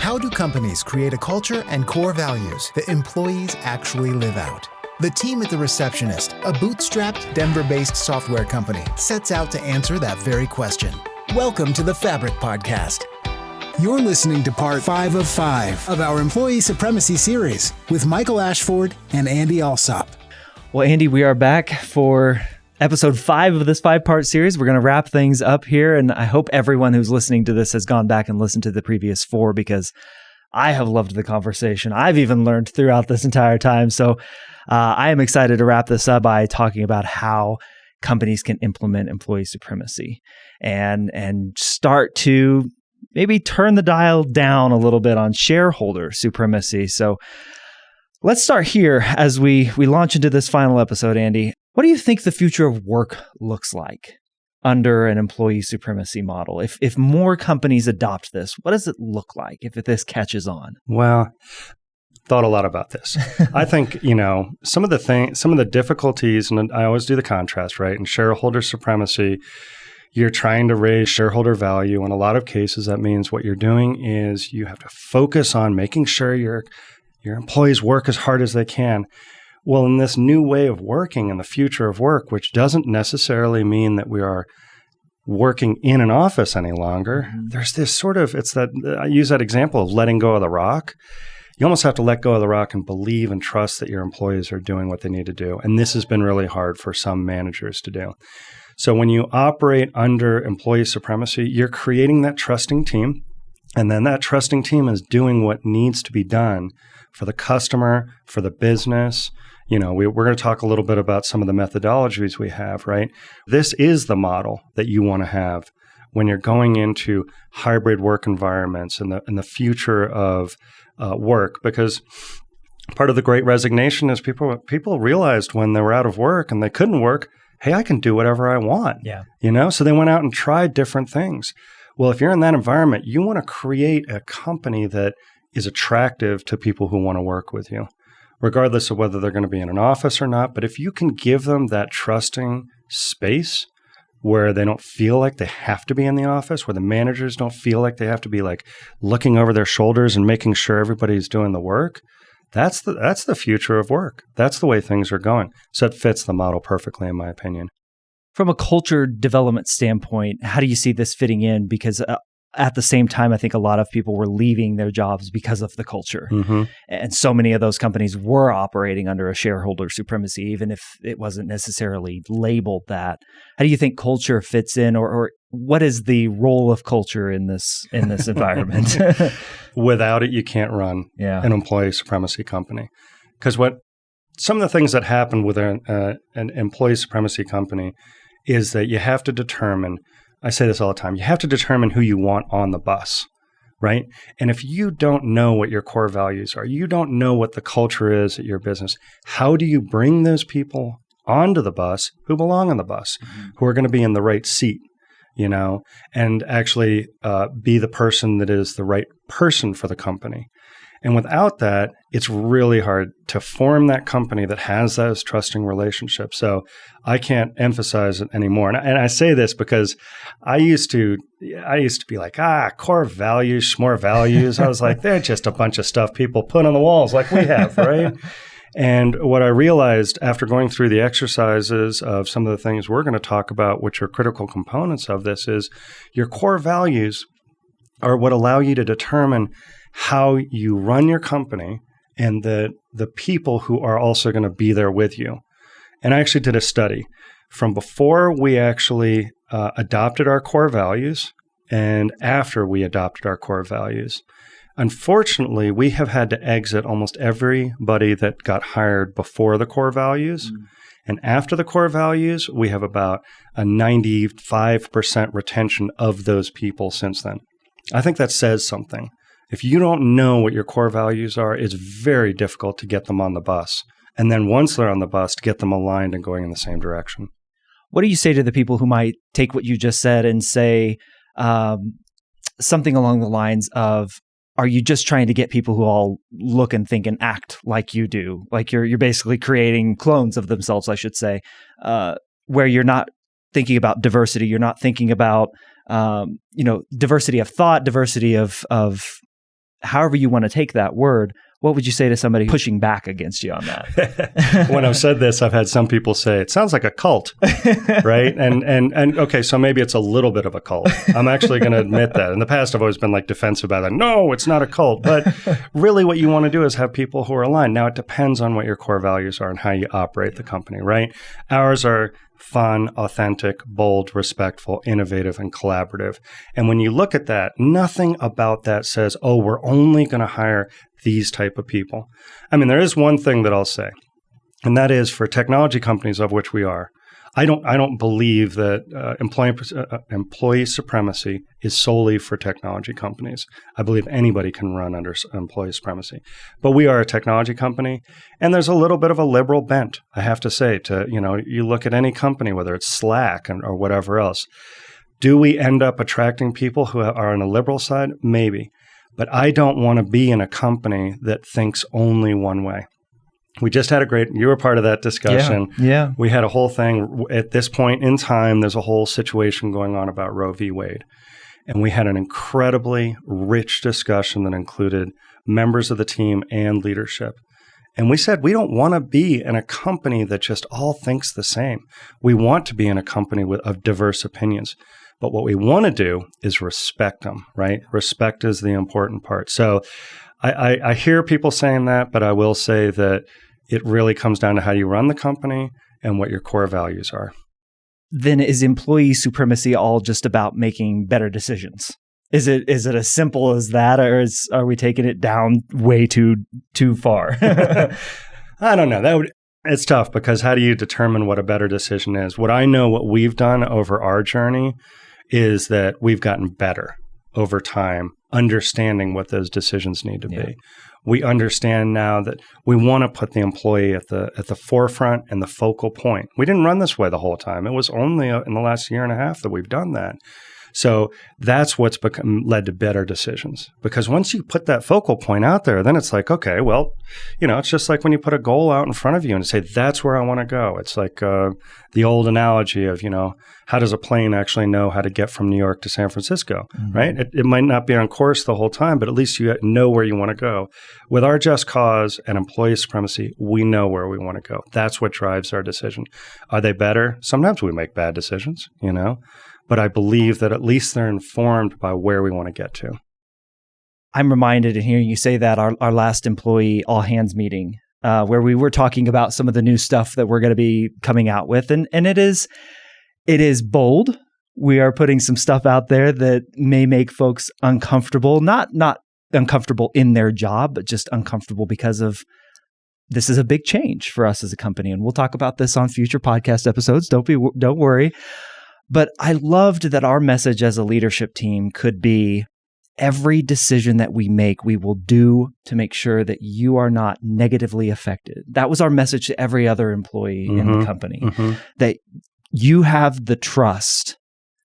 How do companies create a culture and core values that employees actually live out? The team at The Receptionist, a bootstrapped Denver-based software company, sets out to answer that very question. Welcome to the Fabric Podcast. You're listening to part 5 of 5 of our Employee Supremacy series with Michael Ashford and Andy Alsop. Well, Andy, we are back for episode 5 of this 5-part series. We're going to wrap things up here, and I hope everyone who's listening to this has gone back and listened to the previous 4 because I have loved the conversation. I've even learned throughout this entire time. So I am excited to wrap this up by talking about how companies can implement employee supremacy and start to maybe turn the dial down a little bit on shareholder supremacy. So let's start here as we launch into this final episode, Andy. What do you think the future of work looks like under an employee supremacy model? If more companies adopt this, what does it look like if this catches on? Well, thought a lot about this. I think, some of the difficulties, and I always do the contrast, right? In shareholder supremacy, you're trying to raise shareholder value. In a lot of cases, that means what you're doing is you have to focus on making sure your employees work as hard as they can. Well, in this new way of working and the future of work, which doesn't necessarily mean that we are working in an office any longer, there's this I use that example of letting go of the rock. You almost have to let go of the rock and believe and trust that your employees are doing what they need to do. And this has been really hard for some managers to do. So when you operate under employee supremacy, you're creating that trusting team. And then that trusting team is doing what needs to be done for the customer, for the business. We're going to talk a little bit about some of the methodologies we have, right? This is the model that you want to have when you're going into hybrid work environments and the future of work, because part of the Great Resignation is people realized when they were out of work and they couldn't work, hey, I can do whatever I want. Yeah. So they went out and tried different things. Well, if you're in that environment, you want to create a company that is attractive to people who want to work with you, regardless of whether they're going to be in an office or not. But if you can give them that trusting space where they don't feel like they have to be in the office, where the managers don't feel like they have to be like looking over their shoulders and making sure everybody's doing the work, that's the future of work. That's the way things are going. So it fits the model perfectly, in my opinion. From a culture development standpoint, how do you see this fitting in? Because at the same time, I think a lot of people were leaving their jobs because of the culture. And so many of those companies were operating under a shareholder supremacy, even if it wasn't necessarily labeled that. How do you think culture fits in, or what is the role of culture in this environment? Without it, you can't run an employee supremacy company. Because some of the things that happen with an employee supremacy company is that you have to determine, I say this all the time, you have to determine who you want on the bus, right? And if you don't know what your core values are, you don't know what the culture is at your business, how do you bring those people onto the bus who belong on the bus, who are going to be in the right seat, and actually be the person that is the right person for the company? And without that, it's really hard to form that company that has those trusting relationships. So I can't emphasize it anymore. And I say this because I used to be like, core values, more values. I was like, they're just a bunch of stuff people put on the walls like we have, right? And what I realized after going through the exercises of some of the things we're going to talk about, which are critical components of this, is your core values are what allow you to determine how you run your company and the people who are also going to be there with you. And I actually did a study from before we actually adopted our core values and after we adopted our core values. Unfortunately, we have had to exit almost everybody that got hired before the core values. And after the core values, we have about a 95% retention of those people since then. I think that says something. If you don't know what your core values are, it's very difficult to get them on the bus. And then once they're on the bus, to get them aligned and going in the same direction. What do you say to the people who might take what you just said and say something along the lines of, are you just trying to get people who all look and think and act like you do? Like you're basically creating clones of themselves, I should say, where you're not thinking about diversity. You're not thinking about, diversity of thought, diversity of however you want to take that word, what would you say to somebody pushing back against you on that? When I've said this, I've had some people say, it sounds like a cult, right? And okay, so maybe it's a little bit of a cult. I'm actually going to admit that. In the past, I've always been like defensive about that. No, it's not a cult. But really what you want to do is have people who are aligned. Now, it depends on what your core values are and how you operate the company, right? Ours are fun, authentic, bold, respectful, innovative, and collaborative. And when you look at that, nothing about that says, oh, we're only going to hire these type of people. I mean, there is one thing that I'll say, and that is for technology companies, of which we are, I don't believe that employee supremacy is solely for technology companies. I believe anybody can run under employee supremacy. But we are a technology company, and there's a little bit of a liberal bent, I have to say, to, you look at any company, whether it's Slack or whatever else. Do we end up attracting people who are on a liberal side? Maybe. But I don't want to be in a company that thinks only one way. We just had you were part of that discussion. Yeah. We had a whole thing at this point in time. There's a whole situation going on about Roe v. Wade. And we had an incredibly rich discussion that included members of the team and leadership. And we said, we don't want to be in a company that just all thinks the same. We want to be in a company of diverse opinions. But what we want to do is respect them, right? Respect is the important part. So I hear people saying that, but I will say that it really comes down to how you run the company and what your core values are. Then is employee supremacy all just about making better decisions? Is it as simple as that, or are we taking it down way too far? I don't know. It's tough because how do you determine what a better decision is? What I know, what we've done over our journey is that we've gotten better over time, understanding what those decisions need to be. We understand now that we want to put the employee at the forefront and the focal point. We didn't run this way the whole time. It was only in the last year and a half that we've done that. So that's what's led to better decisions. Because once you put that focal point out there, then it's like, okay, well, it's just like when you put a goal out in front of you and say, that's where I want to go. It's like the old analogy of, how does a plane actually know how to get from New York to San Francisco, right? It might not be on course the whole time, but at least you know where you want to go. With our just cause and employee supremacy, we know where we want to go. That's what drives our decision. Are they better? Sometimes we make bad decisions, but I believe that at least they're informed by where we want to get to. I'm reminded in hearing you say that our last employee all hands meeting, where we were talking about some of the new stuff that we're going to be coming out with. And it is bold. We are putting some stuff out there that may make folks uncomfortable, not uncomfortable in their job, but just uncomfortable because of this is a big change for us as a company. And we'll talk about this on future podcast episodes. Don't worry. But I loved that our message as a leadership team could be every decision that we make, we will do to make sure that you are not negatively affected. That was our message to every other employee in the company, that you have the trust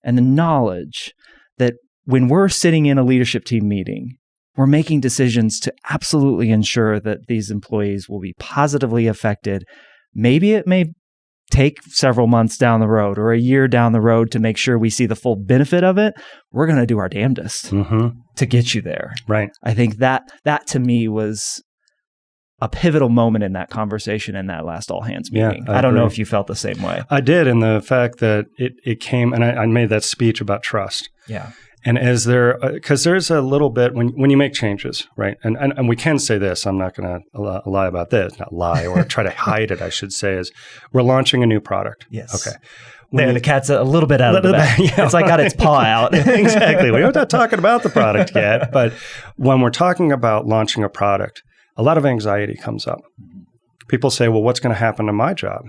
and the knowledge that when we're sitting in a leadership team meeting, we're making decisions to absolutely ensure that these employees will be positively affected. Maybe it may take several months down the road or a year down the road to make sure we see the full benefit of it. We're going to do our damnedest to get you there. Right. I think that to me was a pivotal moment in that conversation in that last all hands meeting. Yeah, I don't know if you felt the same way. I did, in the fact that it came, and I made that speech about trust. Yeah. And because there's a little bit when you make changes, right? And we can say this, I'm not going to lie about this, not lie or try to hide it, I should say, is we're launching a new product. Yes. Okay. The cat's a little bit out of the bag. It's like got its paw out. Exactly. We're not talking about the product yet, but when we're talking about launching a product, a lot of anxiety comes up. People say, well, what's going to happen to my job?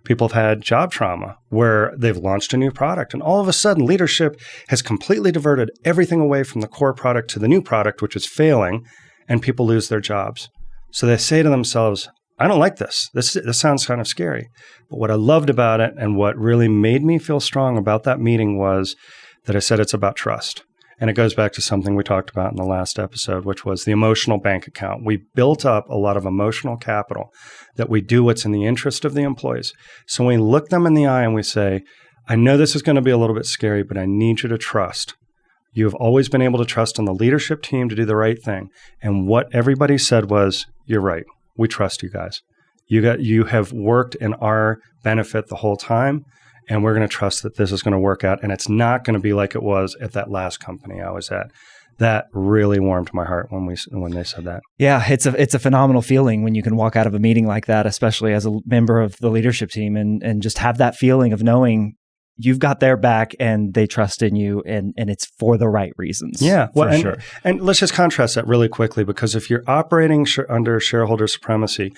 People have had job trauma where they've launched a new product and all of a sudden leadership has completely diverted everything away from the core product to the new product, which is failing, and people lose their jobs. So they say to themselves, I don't like this. This sounds kind of scary. But what I loved about it and what really made me feel strong about that meeting was that I said it's about trust. And it goes back to something we talked about in the last episode, which was the emotional bank account. We built up a lot of emotional capital that we do what's in the interest of the employees. So when we look them in the eye and we say, I know this is going to be a little bit scary, but I need you to trust You have always been able to trust on the leadership team to do the right thing. And what everybody said was, you're right. We trust you guys. You have worked in our benefit the whole time, and we're going to trust that this is going to work out, and it's not going to be like it was at that last company I was at. That really warmed my heart when they said that. Yeah, it's a phenomenal feeling when you can walk out of a meeting like that, especially as a member of the leadership team, and just have that feeling of knowing you've got their back and they trust in you, and it's for the right reasons. Yeah, well, for sure. And let's just contrast that really quickly, because if you're operating under shareholder supremacy,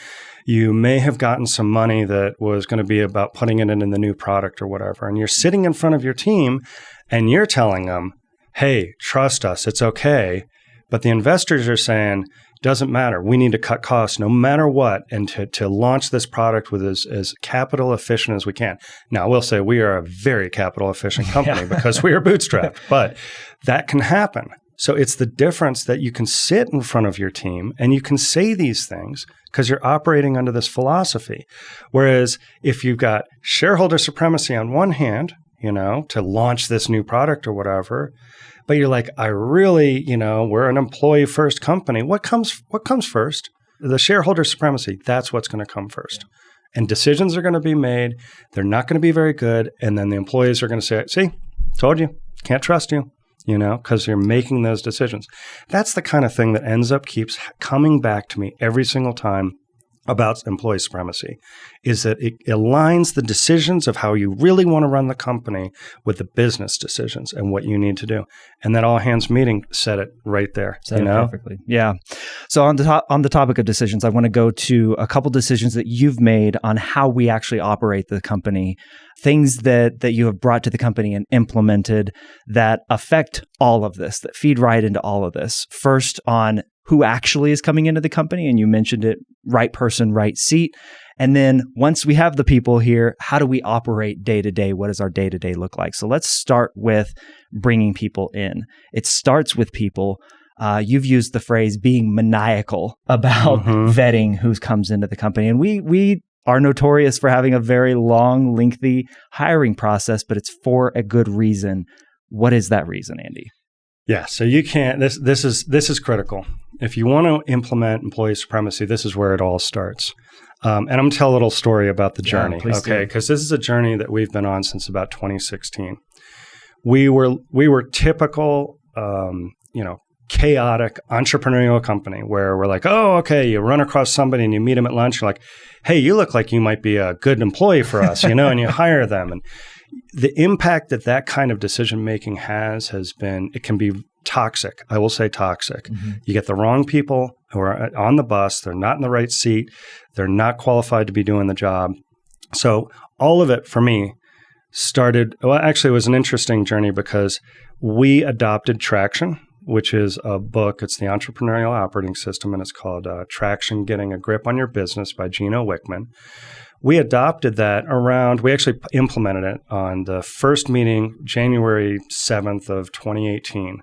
you may have gotten some money that was going to be about putting it in the new product or whatever, and you're sitting in front of your team and you're telling them, hey, trust us, it's okay. But the investors are saying, doesn't matter. We need to cut costs no matter what, and to launch this product with as capital efficient as we can. Now, I will say we are a very capital efficient company because we are bootstrapped, but that can happen. So it's the difference that you can sit in front of your team and you can say these things because you're operating under this philosophy. Whereas if you've got shareholder supremacy on one hand, to launch this new product or whatever, but you're like, I really, we're an employee first company. What comes first? The shareholder supremacy, that's what's going to come first. And decisions are going to be made. They're not going to be very good. And then the employees are going to say, see, told you, can't trust you, because you're making those decisions. That's the kind of thing that keeps coming back to me every single time about employee supremacy, is that it aligns the decisions of how you really want to run the company with the business decisions and what you need to do. And that all hands meeting said it right there. Said it perfectly. Yeah. So on the topic of decisions, I want to go to a couple decisions that you've made on how we actually operate the company, things that you have brought to the company and implemented that affect all of this, that feed right into all of this. First, on who actually is coming into the company, and you mentioned it, right person, right seat. And then once we have the people here, how do we operate day to day? What does our day to day look like? So let's start with bringing people in. It starts with people. You've used the phrase being maniacal about vetting who comes into the company. And we are notorious for having a very long, lengthy hiring process, but it's for a good reason. What is that reason, Andy? Yeah, so you can't, this is critical. If you want to implement employee supremacy, this is where it all starts. And I'm going to tell a little story about the journey, okay? Because this is a journey that we've been on since about 2016. We were typical, chaotic entrepreneurial company where we're like, oh, okay, you run across somebody and you meet them at lunch. You're like, hey, you look like you might be a good employee for us, and you hire them. And the impact that kind of decision-making has been, it can be toxic. I will say toxic. You get the wrong people who are on the bus. They're not in the right seat. They're not qualified to be doing the job. So all of it for me started, well, actually it was an interesting journey because we adopted Traction, which is a book. It's the entrepreneurial operating system, and it's called Traction, Getting a Grip on Your Business by Gino Wickman. We adopted that we actually implemented it on the first meeting, January 7th of 2018.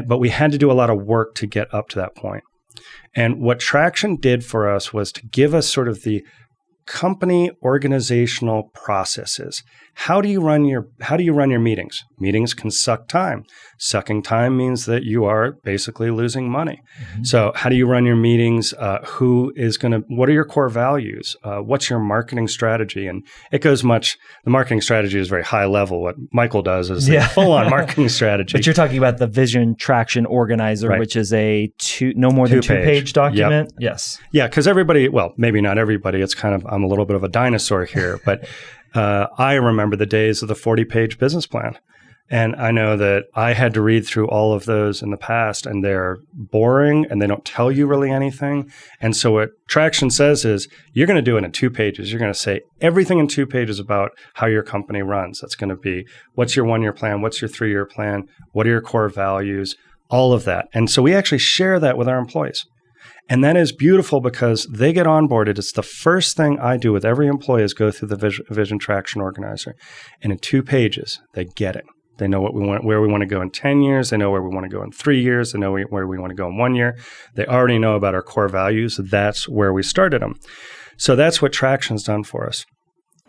But we had to do a lot of work to get up to that point. And what Traction did for us was to give us sort of the company organizational processes. How do you run your meetings? Meetings can suck time. Sucking time means that you are basically losing money. So how do you run your meetings? What are your core values? What's your marketing strategy? And it goes the marketing strategy is very high level. What Michael does is a full-on marketing strategy. But you're talking about the Vision Traction Organizer, right, which is no more than two-page document. Yep. Yes. Yeah, because maybe not everybody, it's kind of, I'm a little bit of a dinosaur here, but I remember the days of the 40-page business plan. And I know that I had to read through all of those in the past, and they're boring and they don't tell you really anything. And so what Traction says is you're going to do it in 2 pages. You're going to say everything in 2 pages about how your company runs. That's going to be, what's your 1-year plan? What's your 3-year plan? What are your core values? All of that. And so we actually share that with our employees. And that is beautiful because they get onboarded. It's the first thing I do with every employee is go through the Vision Traction Organizer. And in 2 pages, they get it. They know where we want to go in 10 years. They know where we want to go in 3 years. They know where we want to go in 1 year. They already know about our core values. That's where we started them. So that's what Traction's done for us.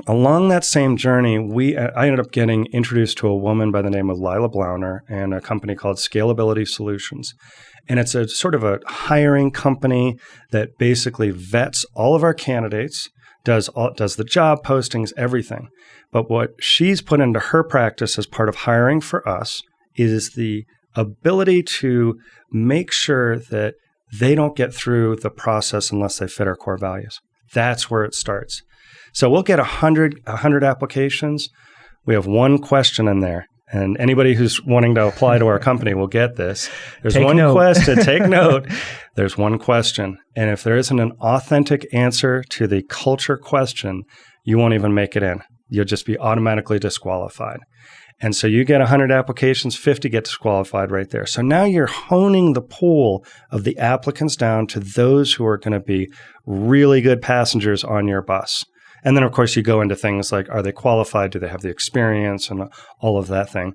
Along that same journey, I ended up getting introduced to a woman by the name of Lila Blauner and a company called Scalability Solutions. And it's a sort of a hiring company that basically vets all of our candidates, does the job postings, everything. But what she's put into her practice as part of hiring for us is the ability to make sure that they don't get through the process unless they fit our core values. That's where it starts. So we'll get 100 applications. We have one question in there. And anybody who's wanting to apply to our company will get this. There's one question. Take note. There's one question. And if there isn't an authentic answer to the culture question, you won't even make it in. You'll just be automatically disqualified. And so you get 100 applications, 50 get disqualified right there. So now you're honing the pool of the applicants down to those who are going to be really good passengers on your bus. And then, of course, you go into things like, are they qualified? Do they have the experience? And all of that thing.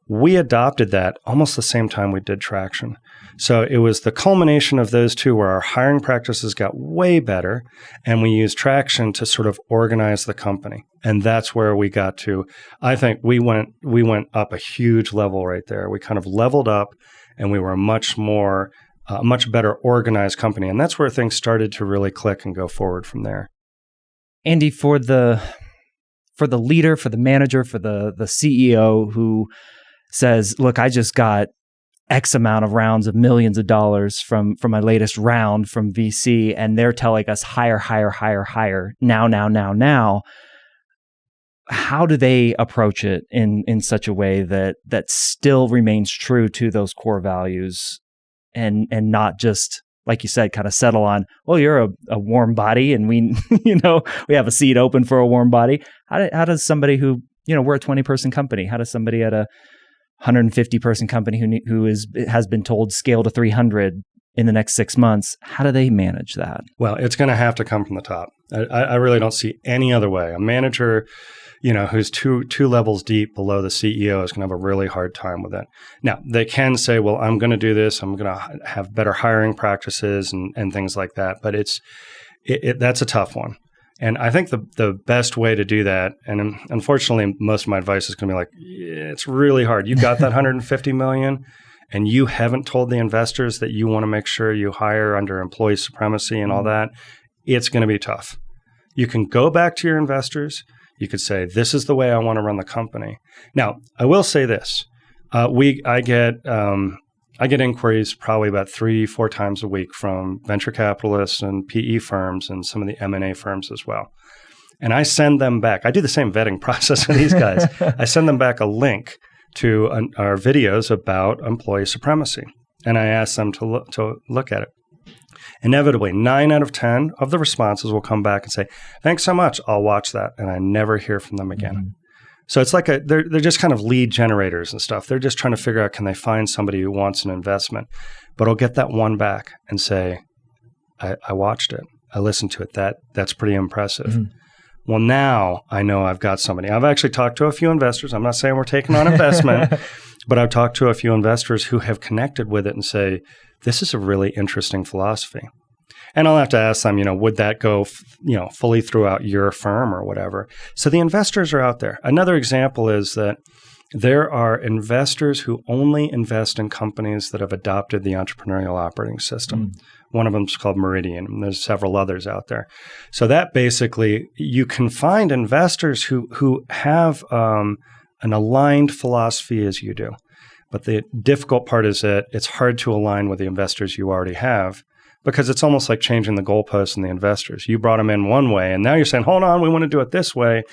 We adopted that almost the same time we did Traction. So it was the culmination of those two where our hiring practices got way better, and we used Traction to sort of organize the company. And that's where we got to, I think we went up a huge level right there. We kind of leveled up, and we were a much better organized company. And that's where things started to really click and go forward from there. Andy, for the leader, for the manager, for the CEO who says, look, I just got X amount of rounds of millions of dollars from my latest round from VC, and they're telling us hire, now. How do they approach it in such a way that still remains true to those core values and not just, like you said, kind of settle on, well, you're a warm body and we, we have a seat open for a warm body. How does somebody who, we're a 20-person company. How does somebody at a 150-person company who has been told scale to 300 in the next 6 months, how do they manage that? Well, it's going to have to come from the top. I really don't see any other way. A manager, who's two levels deep below the CEO is going to have a really hard time with it. Now, they can say, well, I'm going to do this. I'm going to have better hiring practices and things like that. But that's a tough one. And I think the best way to do that, and unfortunately, most of my advice is going to be like, it's really hard. You got that $150 million, and you haven't told the investors that you want to make sure you hire under employee supremacy and all that. It's going to be tough. You can go back to your investors. You could say, this is the way I want to run the company. Now, I will say this. I get inquiries probably about 3-4 times a week from venture capitalists and PE firms and some of the M&A firms as well. And I send them back. I do the same vetting process for these guys. I send them back a link to our videos about employee supremacy. And I ask them to look at it. Inevitably, 9 out of 10 of the responses will come back and say, thanks so much, I'll watch that. And I never hear from them again. Mm-hmm. So it's like they're just kind of lead generators and stuff. They're just trying to figure out, can they find somebody who wants an investment? But I'll get that one back and say, I watched it. I listened to it. That's pretty impressive. Mm-hmm. Well, now I know I've got somebody. I've actually talked to a few investors. I'm not saying we're taking on investment, but I've talked to a few investors who have connected with it and say, this is a really interesting philosophy. And I'll have to ask them, would that go, fully throughout your firm or whatever? So the investors are out there. Another example is that there are investors who only invest in companies that have adopted the entrepreneurial operating system. One of them is called Meridian, and there's several others out there. So that basically, you can find investors who have an aligned philosophy as you do. But the difficult part is that it's hard to align with the investors you already have, because it's almost like changing the goalposts and the investors. You brought them in one way, and now you're saying, hold on, we want to do it this way.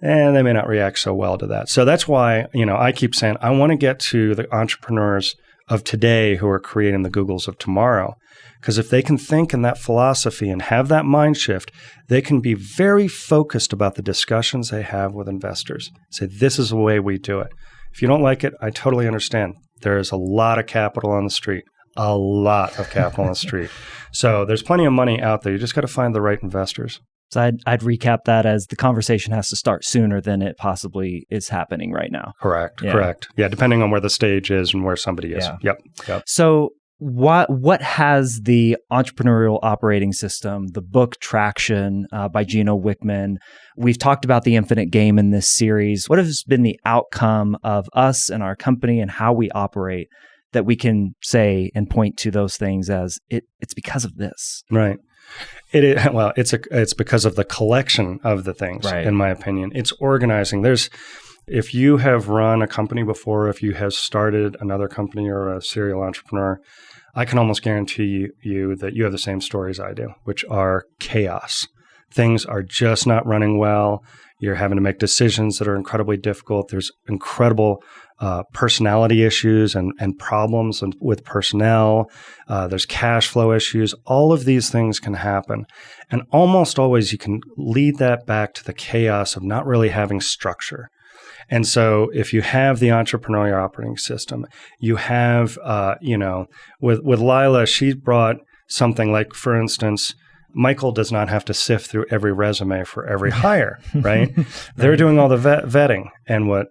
And they may not react so well to that. So that's why, I keep saying, I want to get to the entrepreneurs of today who are creating the Googles of tomorrow. Because if they can think in that philosophy and have that mind shift, they can be very focused about the discussions they have with investors. Say, this is the way we do it. If you don't like it, I totally understand. There is a lot of capital on the street. A lot of capital on the street. So there's plenty of money out there. You just got to find the right investors. So I'd recap that as the conversation has to start sooner than it possibly is happening right now. Correct. Yeah, depending on where the stage is and where somebody is. Yeah. Yep. So what has the entrepreneurial operating system, the book Traction by Gino Wickman? We've talked about the infinite game in this series. What has been the outcome of us and our company and how we operate that we can say and point to those things as it's because of this? Right. It is, well, it's because of the collection of the things, right, in my opinion. It's organizing. If you have run a company before, if you have started another company or a serial entrepreneur, I can almost guarantee you that you have the same stories I do, which are chaos. Things are just not running well. You're having to make decisions that are incredibly difficult. There's incredible personality issues and problems with personnel. There's cash flow issues. All of these things can happen. And almost always you can lead that back to the chaos of not really having structure. And so if you have the entrepreneurial operating system, you have, with Lila, she brought something like, for instance, Michael does not have to sift through every resume for every hire, right? They're doing all the vetting. And what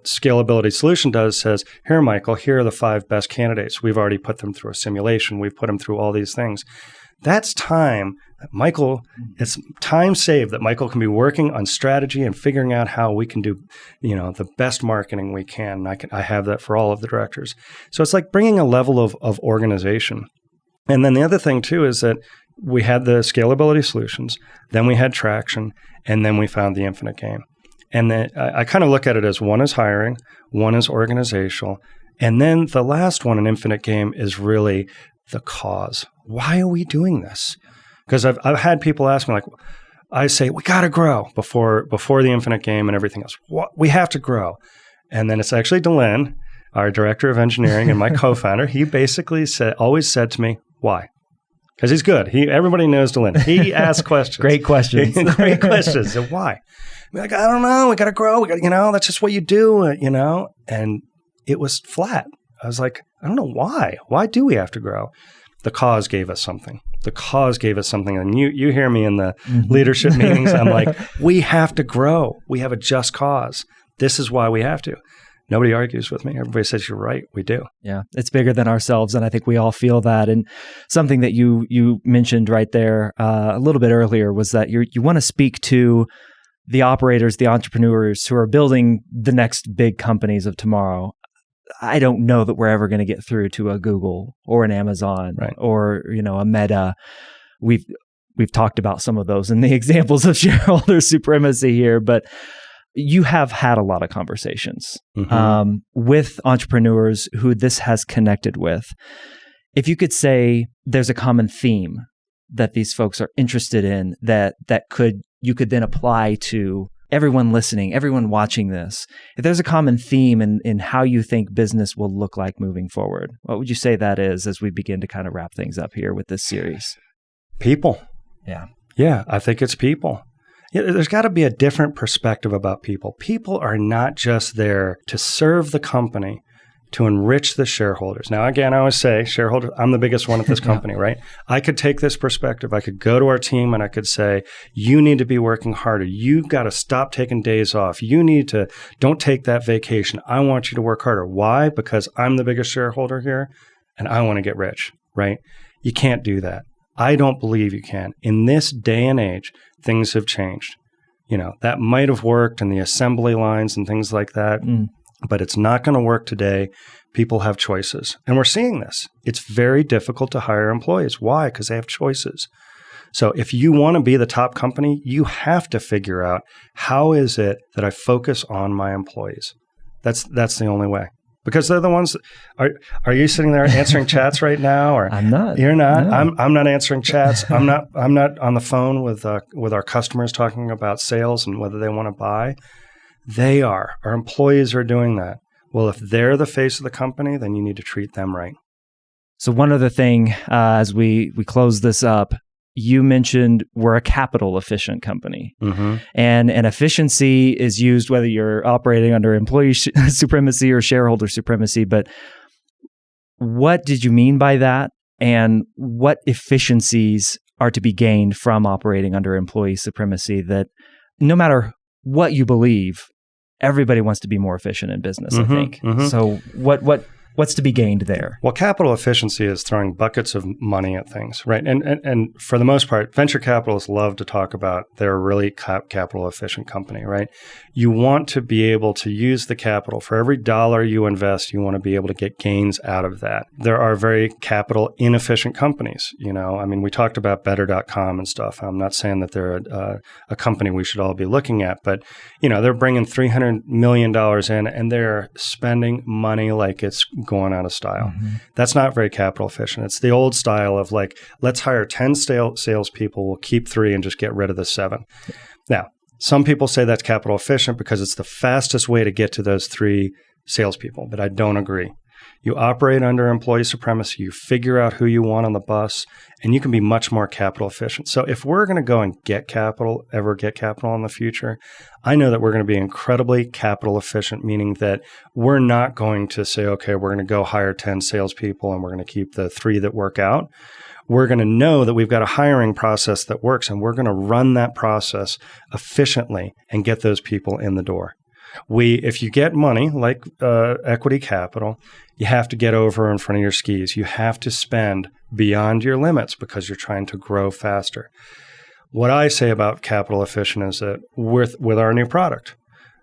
Scalability Solution does says, here, Michael, here are the 5 best candidates. We've already put them through a simulation. We've put them through all these things. That's time that it's time saved that Michael can be working on strategy and figuring out how we can do, the best marketing we can. And I have that for all of the directors. So it's like bringing a level of organization. And then the other thing too is that we had the Scalability Solutions, then we had Traction, and then we found the infinite game. And then I kind of look at it as one is hiring, one is organizational, and then the last one, an infinite game, is really the cause. Why are we doing this? Because I've had people ask me, like, I say, we got to grow before the infinite game and everything else. We have to grow. And then it's actually Delin, our director of engineering and my co-founder. He basically always said to me, why? Because he's good. Everybody knows Delin. He asks questions. Great questions. Great questions. So why? I'm like, I don't know. We got to grow. That's just what you do, And it was flat. I was like, I don't know why. Why do we have to grow? The cause gave us something. And you hear me in the leadership meetings. I'm like, we have to grow. We have a just cause. This is why we have to. Nobody argues with me. Everybody says, you're right. We do. Yeah. It's bigger than ourselves. And I think we all feel that. And something that you mentioned right there a little bit earlier was that you want to speak to the operators, the entrepreneurs who are building the next big companies of tomorrow. I don't know that we're ever going to get through to a Google or an Amazon, right, or, a Meta. We've talked about some of those in the examples of shareholder supremacy here, but you have had a lot of conversations with entrepreneurs who this has connected with. If you could say there's a common theme that these folks are interested in that you could then apply to everyone listening, everyone watching this, if there's a common theme in how you think business will look like moving forward, what would you say that is as we begin to kind of wrap things up here with this series? People. Yeah. Yeah, I think it's people. Yeah, there's got to be a different perspective about people. People are not just there to serve the company, to enrich the shareholders. Now, again, I always say, shareholder, I'm the biggest one at this company, right? I could take this perspective. I could go to our team and I could say, you need to be working harder. You've got to stop taking days off. Don't take that vacation. I want you to work harder. Why? Because I'm the biggest shareholder here and I want to get rich, right? You can't do that. I don't believe you can. In this day and age, things have changed. That might have worked in the assembly lines and things like that. But it's not going to work today. People have choices. And we're seeing this. It's very difficult to hire employees. Why? Because they have choices. So if you want to be the top company, you have to figure out, how is it that I focus on my employees? That's the only way. Because they're the ones are you sitting there answering chats right now? Or I'm not. You're not. No. I'm not answering chats. I'm not on the phone with our customers talking about sales and whether they want to buy. They are. Our employees are doing that. Well, if they're the face of the company, then you need to treat them right. So one other thing, as we close this up, you mentioned we're a capital efficient company. And efficiency is used whether you're operating under employee supremacy or shareholder supremacy. But what did you mean by that? And what efficiencies are to be gained from operating under employee supremacy that no matter what you believe, everybody wants to be more efficient in business, I think. So what What's to be gained there? Well, capital efficiency is throwing buckets of money at things, right? And for the most part, venture capitalists love to talk about they're a really capital efficient company, right? You want to be able to use the capital. For every dollar you invest, you want to be able to get gains out of that. There are very capital inefficient companies. I mean, we talked about Better.com and stuff. I'm not saying that they're a company we should all be looking at, but they're bringing $300 million in and they're spending money like it's going out of style. Mm-hmm. That's not very capital efficient. It's the old style of like, let's hire 10 salespeople, we'll keep 3 and just get rid of the 7. Now, some people say that's capital efficient because it's the fastest way to get to those 3 salespeople, but I don't agree. You operate under employee supremacy, you figure out who you want on the bus, and you can be much more capital efficient. So if we're going to go and get capital in the future, I know that we're going to be incredibly capital efficient, meaning that we're not going to say, okay, we're going to go hire 10 salespeople and we're going to keep the 3 that work out. We're going to know that we've got a hiring process that works, and we're going to run that process efficiently and get those people in the door. If you get money like equity capital, you have to get over in front of your skis. You have to spend beyond your limits because you're trying to grow faster. What I say about capital efficient is that with our new product,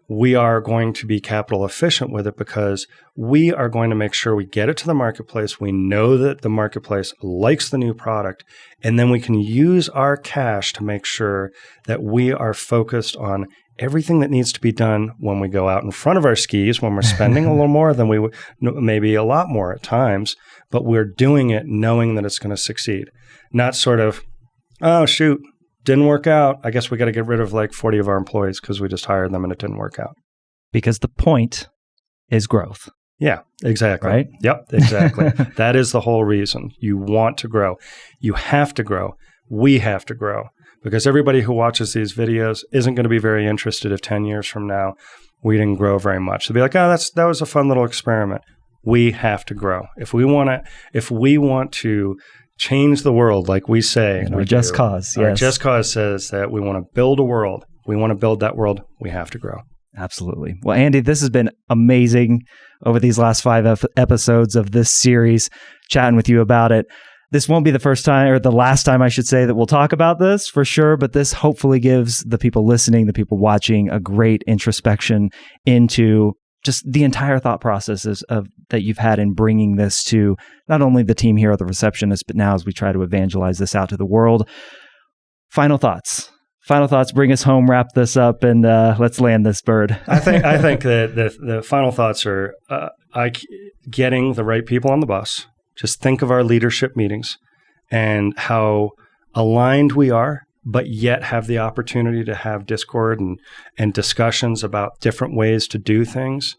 we are going to be capital efficient with it because we are going to make sure we get it to the marketplace. We know that the marketplace likes the new product, and then we can use our cash to make sure that we are focused on everything that needs to be done when we go out in front of our skis, when we're spending a little more than we would, maybe a lot more at times, but we're doing it knowing that it's going to succeed. Not sort of, oh, shoot, didn't work out. I guess we got to get rid of like 40 of our employees because we just hired them and it didn't work out. Because the point is growth. Yeah, exactly. Right? Yep, exactly. That is the whole reason. You want to grow. You have to grow. We have to grow. Because everybody who watches these videos isn't going to be very interested if 10 years from now we didn't grow very much. They'll be like, oh, that was a fun little experiment. We have to grow. If we want to change the world, like we say, our just cause. Yes. Our just cause says that we want to build a world. We want to build that world. We have to grow. Absolutely. Well, Andy, this has been amazing over these last 5 episodes of this series, chatting with you about it. This won't be the first time, or the last time, I should say, that we'll talk about this for sure, but this hopefully gives the people listening, the people watching, a great introspection into just the entire thought processes that you've had in bringing this to not only the team here at The Receptionist, but now as we try to evangelize this out to the world. Final thoughts, bring us home, wrap this up, and let's land this bird. I think that the final thoughts are getting the right people on the bus. Just think of our leadership meetings and how aligned we are, but yet have the opportunity to have discord and discussions about different ways to do things.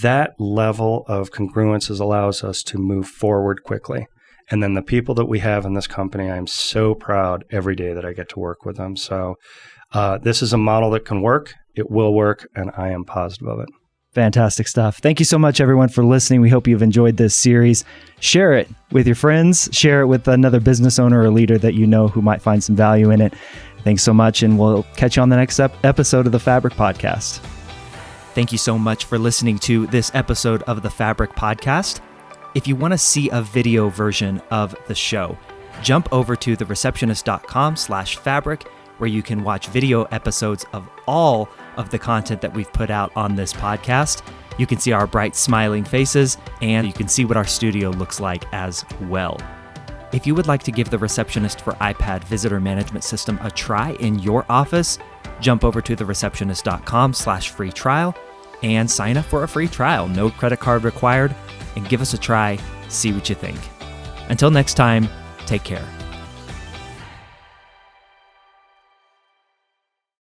That level of congruence allows us to move forward quickly. And then the people that we have in this company, I'm so proud every day that I get to work with them. So this is a model that can work. It will work, and I am positive of it. Fantastic stuff. Thank you so much, everyone, for listening. We hope you've enjoyed this series. Share it with your friends. Share it with another business owner or leader that you know who might find some value in it. Thanks so much, and we'll catch you on the next episode of the Fabric Podcast. Thank you so much for listening to this episode of the Fabric Podcast. If you want to see a video version of the show, jump over to thereceptionist.com/fabric, where you can watch video episodes of all of the content that we've put out on this podcast. You can see our bright smiling faces, and you can see what our studio looks like as well. If you would like to give the Receptionist for iPad Visitor Management System a try in your office, jump over to thereceptionist.com/free trial and sign up for a free trial. No credit card required, and give us a try. See what you think. Until next time, take care.